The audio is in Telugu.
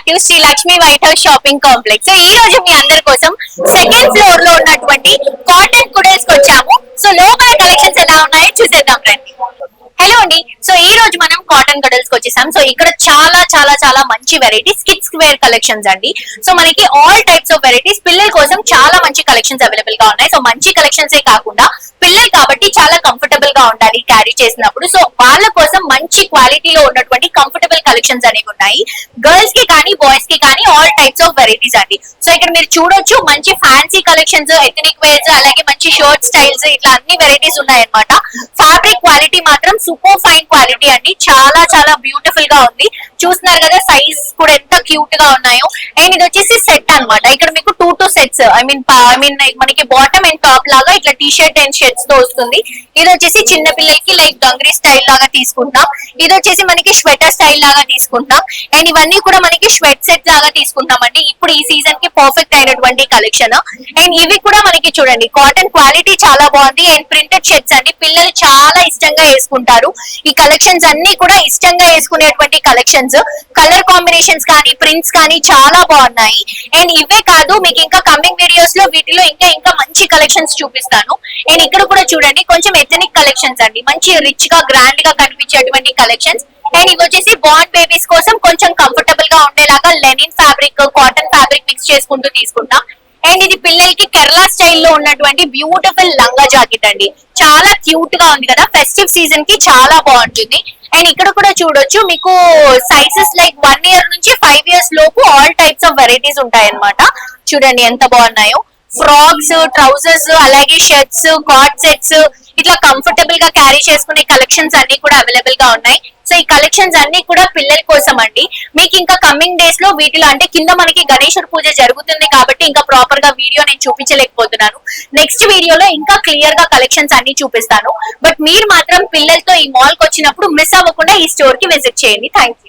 Back to Shri Lakshmi white house shopping complex. So ఈ రోజు మీ అందరి కోసం సెకండ్ ఫ్లోర్ లో ఉన్నటువంటి కాటన్ కుడల్స్ కి వచ్చాము. సో లోపల కలెక్షన్స్ ఎలా ఉన్నాయో చూసేద్దాం రండి. హలో అండి, సో ఈ రోజు మనం కాటన్ కుడల్స్ కి వచ్చేసాం. సో ఇక్కడ చాలా చాలా చాలా మంచి వెరైటీస్ కిడ్స్ వేర్ కలెక్షన్స్ అండి. సో మనకి ఆల్ టైప్స్ ఆఫ్ వెరైటీస్ పిల్లల కోసం చాలా మంచి కలెక్షన్స్ అవైలబుల్ గా ఉన్నాయి. సో మంచి కలెక్షన్స్ ఏ కాకుండా పిల్లలు కాబట్టి చాలా కంఫర్టబుల్ గా ఉండాలి క్యారీ చేసినప్పుడు. సో వాళ్ళ కోసం మంచి క్వాలిటీలో ఉన్నటువంటి కంఫర్టబుల్ కలెక్షన్స్ అనేవి ఉన్నాయి. గర్ల్స్ కి కానీ బాయ్స్ కి కానీ ఆల్ టైప్స్ ఆఫ్ వెరైటీస్ అండి. సో ఇక్కడ మీరు చూడొచ్చు మంచి ఫ్యాన్సీ కలెక్షన్స్, ఎథనిక్ వేర్స్, అలాగే మంచి షర్ట్ స్టైల్స్, ఇట్లా అన్ని వెరైటీస్ ఉన్నాయన్నమాట. ఫ్యాబ్రిక్ క్వాలిటీ మాత్రం సూపర్ ఫైన్ క్వాలిటీ అండి. చాలా చాలా బ్యూటిఫుల్ గా ఉంది. చూస్తున్నారు కదా సైజ్ కూడా ఎంత క్యూట్ గా ఉన్నాయో. అండ్ ఇది వచ్చేసి సెట్ అన్నమాట. ఇక్కడ మీకు టూ సెట్స్ ఐ మీన్ మనకి బాటమ్ అండ్ టాప్ లాగా ఇట్లా టీ షర్ట్ అండ్ షర్ట్స్ తో వస్తుంది. ఇది వచ్చేసి చిన్న పిల్లలకి లైక్ గంగ్రీ స్టైల్ లాగా తీసుకుంటాం. ఇది వచ్చేసి మనకి స్వెటర్ స్టైల్ లాగా తీసుకుంటాం. అండ్ ఇవన్నీ కూడా మనకి స్వెట్ సెట్ లాగా తీసుకుంటాం అండి. ఇప్పుడు ఈ సీజన్ కి పర్ఫెక్ట్ అయినటువంటి కలెక్షన్. అండ్ ఇవి కూడా మనకి చూడండి కాటన్ క్వాలిటీ చాలా బాగుంది. అండ్ ప్రింటెడ్ షర్ట్స్ అండి, పిల్లలు చాలా ఇష్టంగా వేసుకుంటారు. ఈ కలెక్షన్స్ అన్ని కూడా ఇష్టంగా వేసుకునేటువంటి కలెక్షన్స్. కలర్ కాంబినేషన్స్ కానీ ప్రింట్స్ కానీ చాలా బాగున్నాయి. అండ్ ఇవే కాదు, మీకు ఇంకా కమింగ్ వీడియోస్ లో వీటిలో ఇంకా ఇంకా మంచి కలెక్షన్స్ చూపిస్తాను. అండ్ ఇక్కడ కూడా చూడండి కొంచెం ఎథనిక్ కలెక్షన్స్ అండి, మంచి రిచ్ గా గ్రాండ్ గా కనిపించేటువంటి కలెక్షన్స్. అండ్ ఇవి వచ్చేసి బార్న్ బేబీస్ కోసం కొంచెం కంఫర్టబుల్ గా ఉండేలాగా linen fabric, cotton fabric mix చేసుకుంటూ తీసుకుంటాం. అండ్ ఇది పిల్లలకి కేరళ స్టైల్లో ఉన్నటువంటి బ్యూటిఫుల్ లంగా జాకెట్ అండి. చాలా క్యూట్ గా ఉంది కదా, ఫెస్టివ్ సీజన్ కి చాలా బాగుంటుంది. అండ్ ఇక్కడ కూడా చూడొచ్చు మీకు సైజెస్ లైక్ 1 year నుంచి 5 years లోపు ఆల్ టైప్స్ ఆఫ్ వెరైటీస్ ఉంటాయి అన్నమాట. చూడండి ఎంత బాగున్నాయో. ఫ్రాక్స్, ట్రౌజర్స్, అలాగే షర్ట్స్, కార్డ్ సెట్స్, ఇట్లా కంఫర్టబుల్ గా క్యారీ చేసుకునే కలెక్షన్స్ అన్ని కూడా అవైలబుల్ గా ఉన్నాయి. సో ఈ కలెక్షన్స్ అన్ని కూడా పిల్లల కోసం అండి. మీకు ఇంకా కమింగ్ డేస్ లో వీటిలో అంటే కింద మనకి గణేశుడి పూజ జరుగుతుంది కాబట్టి ఇంకా ప్రాపర్ గా వీడియో నేను చూపించలేకపోతున్నాను. నెక్స్ట్ వీడియోలో ఇంకా క్లియర్ గా కలెక్షన్స్ అన్ని చూపిస్తాను. బట్ మీరు మాత్రం పిల్లలతో ఈ మాల్ కి వచ్చినప్పుడు మిస్ అవ్వకుండా ఈ స్టోర్ కి విజిట్ చేయండి. Thank you.